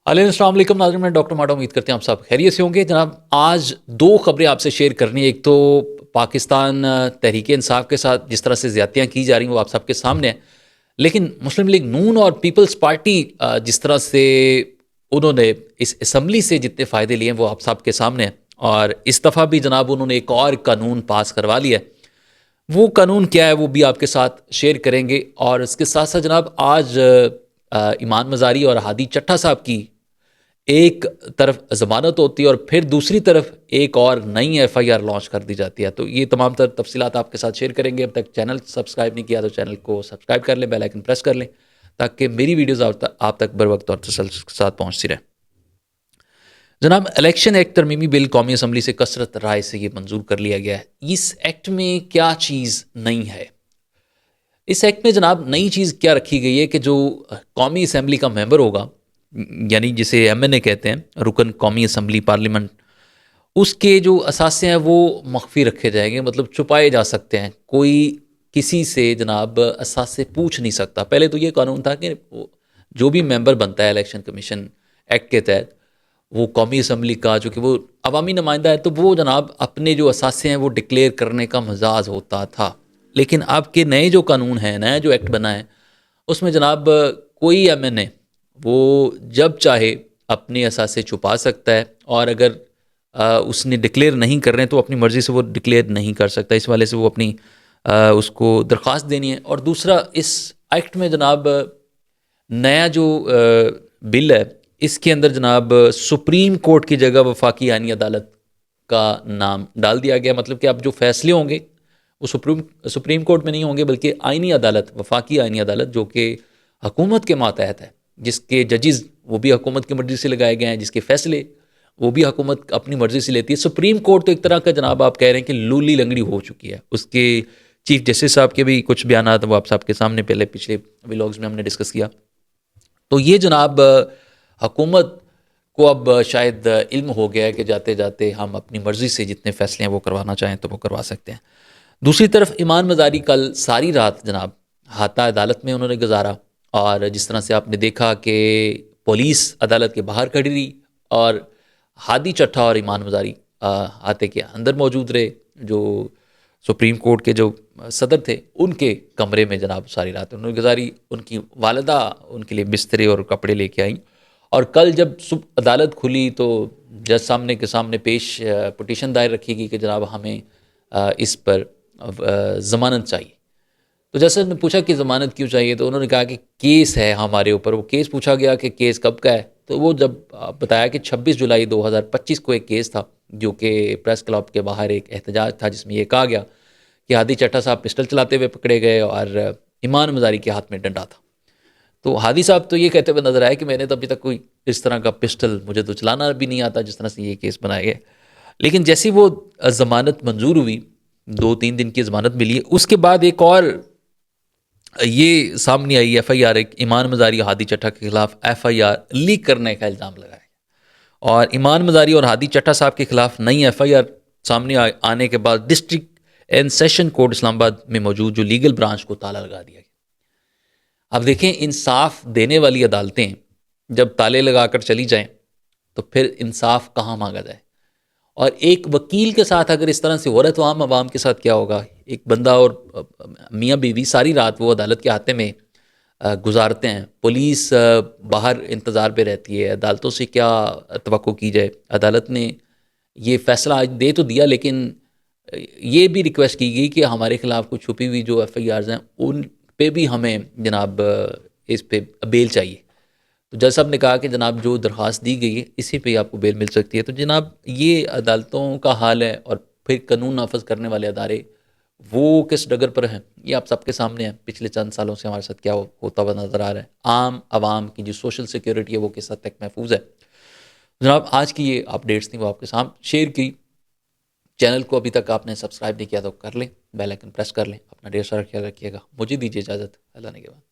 अस्सलाम वालेकुम नाज़रीन, मैं डॉक्टर माडा उम्मीद करते हैं आप सब खैरियत से होंगे। जनाब, आज दो खबरें आपसे शेयर करनी है। एक तो पाकिस्तान तहरीक इंसाफ के साथ जिस तरह से ज़्यादतियाँ की जा रही हैं वो आप सबके सामने है, लेकिन मुस्लिम लीग नून और पीपल्स पार्टी जिस तरह से उन्होंने इस असम्बली से जितने फ़ायदे लिए हैं वो आप सबके सामने है। और इस दफ़ा भी जनाब उन्होंने एक और कानून पास करवा लिया है। वो कानून क्या है वो भी आपके साथ शेयर करेंगे। और इसके साथ साथ जनाब आज ईमान मज़ारी और हादी चट्टा साहब की एक तरफ ज़मानत होती है और फिर दूसरी तरफ एक और नई एफआईआर लॉन्च कर दी जाती है। तो ये तमाम तर तफसीलात आपके साथ शेयर करेंगे। अब तक चैनल सब्सक्राइब नहीं किया तो चैनल को सब्सक्राइब कर लें, बेल आइकन प्रेस कर लें ताकि मेरी वीडियोस आप तक बर वक्त और तसल्सल के साथ पहुँचती रहे। जनाब, इलेक्शन एक्ट तरमीमी बिल कौमी असम्बली से कसरत राय से ये मंजूर कर लिया गया है। इस एक्ट में क्या चीज़ नई है? इस एक्ट में जनाब नई चीज़ क्या रखी गई है कि जो कौमी असम्बली का मेंबर होगा, यानी जिसे एमएनए कहते हैं, रुकन कौमी असम्बली पार्लियामेंट, उसके जो असासे हैं वो मख्फी रखे जाएंगे, मतलब छुपाए जा सकते हैं। कोई किसी से जनाब असासे पूछ नहीं सकता। पहले तो ये कानून था कि जो भी मेंबर बनता है इलेक्शन कमीशन एक्ट के तहत, वो कौमी असम्बली का, जो कि वो अवामी नुमाइंदा है, तो वो जनाब अपने जो असासे हैं वो डिक्लेयर करने का मजाज होता था। लेकिन अब के नए जो कानून है, नया जो एक्ट बना है, उसमें जनाब कोई एमएनए वो जब चाहे अपने असासे छुपा सकता है। और अगर उसने डिक्लेयर नहीं कर रहे हैं तो अपनी मर्ज़ी से वो डिक्लेयर नहीं कर सकता। इस वाले से वो अपनी उसको दरख्वास्त देनी है। और दूसरा, इस एक्ट में जनाब नया जो बिल है, इसके अंदर जनाब सुप्रीम कोर्ट की जगह वफाकी आईनी अदालत का नाम डाल दिया गया। मतलब कि अब जो फैसले होंगे वो सुप्रीम कोर्ट में नहीं होंगे, बल्कि आईनी अदालत, वफाकी आईनी अदालत, जो कि हुकूमत के मातहत है, जिसके जजेस वो भी हुकूमत की मर्ज़ी से लगाए गए हैं, जिसके फैसले वो भी हुकूमत अपनी मर्ज़ी से लेती है। सुप्रीम कोर्ट तो एक तरह का जनाब आप कह रहे हैं कि लूली लंगड़ी हो चुकी है। उसके चीफ जस्टिस साहब के भी कुछ बयान वो आप सबके सामने पहले पिछले व्लॉग्स में हमने डिस्कस किया। तो ये जनाब हुकूमत को अब शायद इल्म हो गया है कि जाते जाते हम अपनी मर्ज़ी से जितने फ़ैसले हैं वो करवाना चाहें तो वो करवा सकते हैं। दूसरी तरफ ईमान मज़ारी कल सारी रात जनाब हाता अदालत में उन्होंने गुजारा। और जिस तरह से आपने देखा कि पुलिस अदालत के बाहर खड़ी रही और हादी चट्ठा और ईमान मज़ारी हाते के अंदर मौजूद रहे। जो सुप्रीम कोर्ट के जो सदर थे, उनके कमरे में जनाब सारी रात उन्होंने गुजारी। उनकी वालदा उनके लिए बिस्तरे और कपड़े लेके आई। और कल जब सुबह अदालत खुली तो जज सामने के सामने पेश पटिशन दायर रखी गई कि जनाब हमें इस पर ज़मानत चाहिए। तो जैसे उन्होंने पूछा कि ज़मानत क्यों चाहिए, तो उन्होंने कहा कि केस है हमारे ऊपर। वो केस पूछा गया कि केस कब का है, तो वो जब बताया कि 26 जुलाई 2025 को एक केस था, जो कि प्रेस क्लब के बाहर एक एहतजाज था, जिसमें ये कहा गया कि हादी चट्टा साहब पिस्टल चलाते हुए पकड़े गए और ईमान मज़ारी के हाथ में डंडा था। तो हादी साहब तो ये कहते हुए नजर आए कि मैंने तो अभी तक कोई इस तरह का पिस्टल, मुझे तो चलाना भी नहीं आता जिस तरह से ये केस बनाए गए। लेकिन जैसी वो ज़मानत मंजूर हुई, 2-3 दिन की ज़मानत मिली, उसके बाद एक और ये सामने आई एफआईआर, एक ईमान मज़ारी और हादी चट्टा के खिलाफ एफआईआर लीक करने का इल्ज़ाम लगाया। और ईमान मज़ारी और हादी चट्टा साहब के खिलाफ नई एफआईआर सामने आने के बाद district and session court Islamabad में मौजूद जो लीगल ब्रांच को ताला लगा दिया गया। अब देखें, इंसाफ देने वाली अदालतें जब ताले लगाकर चली जाएं तो फिर इंसाफ कहाँ मांगा जाए? और एक वकील के साथ अगर इस तरह से हो रहा है तो आम आवाम के साथ क्या होगा? एक बंदा और मियाँ बीवी सारी रात वो अदालत के हाथे में गुजारते हैं। पुलिस बाहर इंतज़ार पे रहती है। अदालतों से क्या तवक्को की जाए? अदालत ने ये फ़ैसला आज दे तो दिया, लेकिन ये भी रिक्वेस्ट की गई कि हमारे खिलाफ कुछ छुपी हुई जो एफआईआर्स हैं उन पे भी हमें जनाब इस पे बेल चाहिए। तो जज साहब ने कहा कि जनाब जो दरख्वास्त दी गई है इसी पे आपको बेल मिल सकती है। तो जनाब ये अदालतों का हाल है। और फिर कानून नाफज करने वाले अदारे वो किस डगर पर हैं, ये आप सबके सामने है। पिछले चंद सालों से हमारे साथ क्या होता हुआ नज़र आ रहा है। आम आवाम की जो सोशल सिक्योरिटी है वो किस हद तक महफूज है। जनाब आज की ये अपडेट्स थी वो आपके सामने शेयर की। चैनल को अभी तक आपने सब्सक्राइब नहीं किया तो कर लें, बेल आइकन प्रेस कर लें। अपना ढेर सारा ख्याल रखिएगा। मुझे दीजिए इजाज़त। अल्लाह ने के बाद।